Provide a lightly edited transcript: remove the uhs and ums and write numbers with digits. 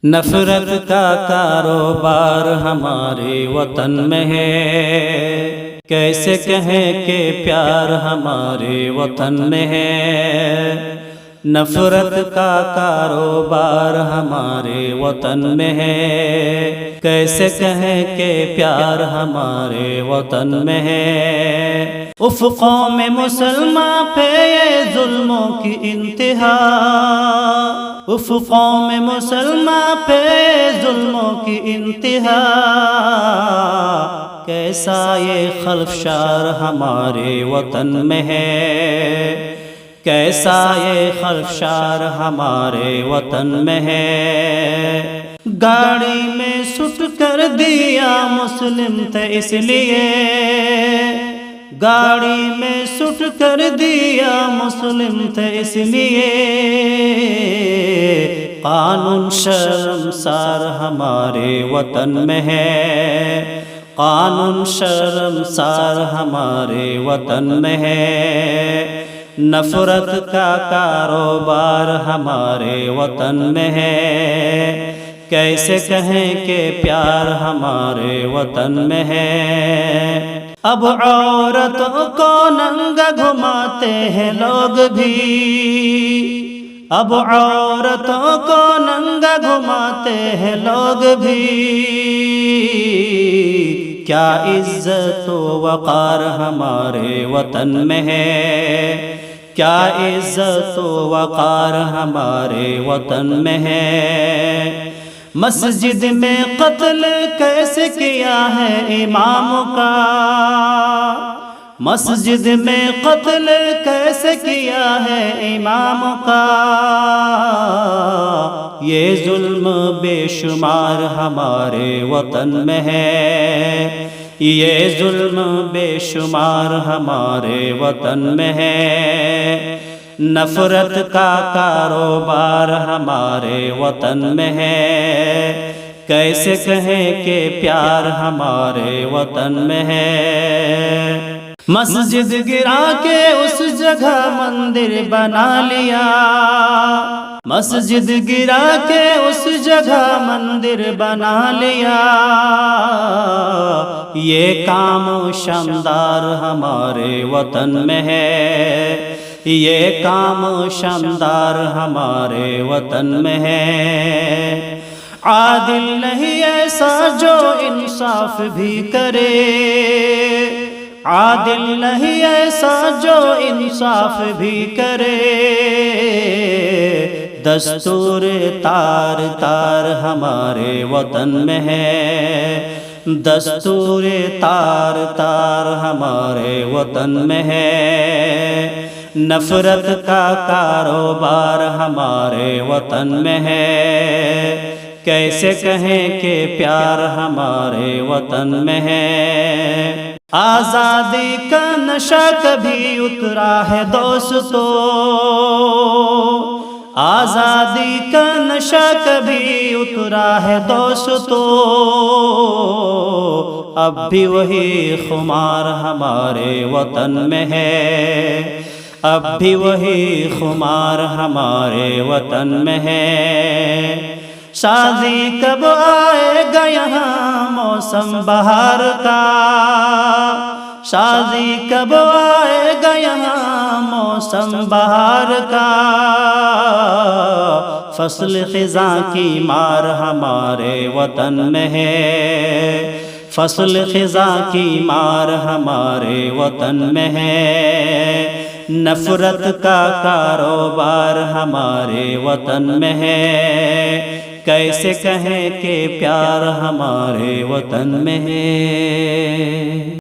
نفرت کا کاروبار ہمارے وطن میں ہے، کیسے کہیں کہ پیار ہمارے وطن میں ہے۔ نفرت کا کاروبار ہمارے وطن میں ہے، کیسے کہیں کہ پیار ہمارے وطن میں ہے۔ افقوں میں مسلمان پہ یہ ظلموں کی انتہا، افقوں میں مسلمان پہ ظلموں کی انتہا، کیسا یہ خلفشار ہمارے وطن میں ہے، کیسا یہ خلفشار ہمارے وطن میں ہے۔ گاڑی میں سٹ کر دیا مسلم تھے اس لیے، گاڑی میں سٹ کر دیا مسلم تھے اس لیے، قانون شرمسار ہمارے وطن میں ہے، قانون شرمسار ہمارے وطن میں ہے۔ نفرت کا کاروبار ہمارے وطن میں ہے، کیسے کہیں کہ پیار ہمارے وطن میں ہے۔ اب عورتوں کو ننگا گھماتے ہیں لوگ بھی، اب عورتوں کو ننگا گھماتے ہیں لوگ بھی، کیا عزت و وقار ہمارے وطن میں ہے، کیا عزت و وقار ہمارے وطن میں ہے۔ مسجد میں قتل کیسے کیا ہے امام کا، مسجد میں قتل کیسے کیا ہے امام کا، یہ ظلم بے شمار ہمارے وطن میں ہے، یہ ظلم بے شمار ہمارے وطن میں ہے۔ نفرت کا کاروبار ہمارے وطن میں ہے، کیسے کہیں کہ پیار ہمارے وطن میں ہے۔ مسجد گرا کے اس جگہ مندر بنا لیا، مسجد گرا کے اس جگہ مندر بنا لیا، یہ کام شمدار ہمارے وطن میں ہے، یہ کام شمدار ہمارے وطن میں ہے۔ عادل نہیں ایسا جو انصاف بھی کرے، عادل نہیں ایسا جو انصاف بھی کرے، دستور تار تار ہمارے وطن میں ہے، دستور تار تار ہمارے وطن میں ہے۔ نفرت کا کاروبار ہمارے وطن میں ہے، کیسے کہیں کہ پیار ہمارے وطن میں ہے۔ آزادی کا نشہ کبھی اترا ہے دوستو، آزادی کا نشہ کبھی اترا ہے دوستو، اب بھی وہی خمار ہمارے وطن میں ہے، اب بھی وہی خمار ہمارے وطن میں ہے۔ شادی کب آئے گا یہاں موسم بہار کا، شادی کب آئے گا یہاں موسم بہار کا، فصل خزاں کی مار ہمارے وطن میں ہے، فصل خزاں کی مار ہمارے وطن میں ہے۔ نفرت کا کاروبار ہمارے وطن میں ہے، کیسے کہیں کہ پیار ہمارے وطن میں ہے۔